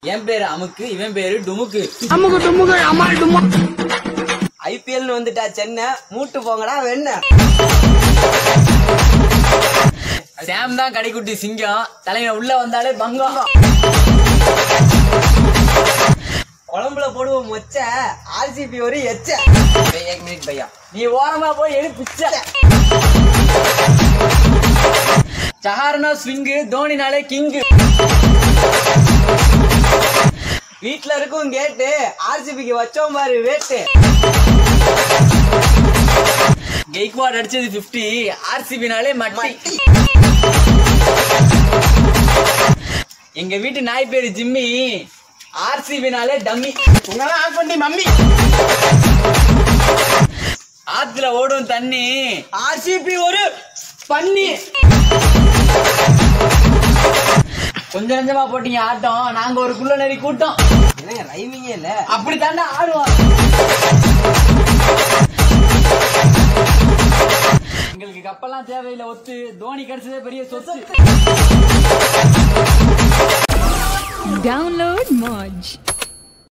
என் பேரு அமுக்கு, இவன் பேரு டுமுக்கு. அமுக்கு டுமுக்கு அம்மாள் டுமு. ஐபிஎல் வந்துட்டா சென்னை, மூட்டு போங்கடா வெண்ண. சாம் தான் கடைக்குட்டி சிங்கம், தலைமை உள்ள வந்தாலே பங்கம். குழம்புல போடுவோம் மொச்ச, ஆர்சிபி ஒரு எச்ச. एक मिनट भैया, நீ ஓரமா போய் எடு பிச்ச. சஹார்னா ஸ்விங்கு, தோனினாலே கிங்கு. வீட்டுல இருக்கும் கேட்டு, ஆர்சிபிக்கு வச்சோம் பாரு வேட்டு. கெய்க்வாட் அடிச்சது 50, ஆர்சிபினாலே மட்டி. எங்க வீட்டு நாய் பேரு ஜிம்மி, ஆர்சிபினாலே டம்மி. உங்களாம் ஆஃப் பண்ணி மம்மி. ஆத்துல ஓடும் தண்ணி, ஆர்சிபி ஒரு பண்ணி. கொஞ்சம் கொஞ்சமா போட்டீங்க ஆட்டம், நாங்க ஒரு குள்ள நெறி கூட்டம். என்ன ரைமிங்கே இல்ல, அப்படி தாண்டா ஆடுவோம். எங்களுக்கு கப்பெல்லாம் தேவையில்லை ஒத்து, தோனி கிடைச்சதே பெரிய சொத்து.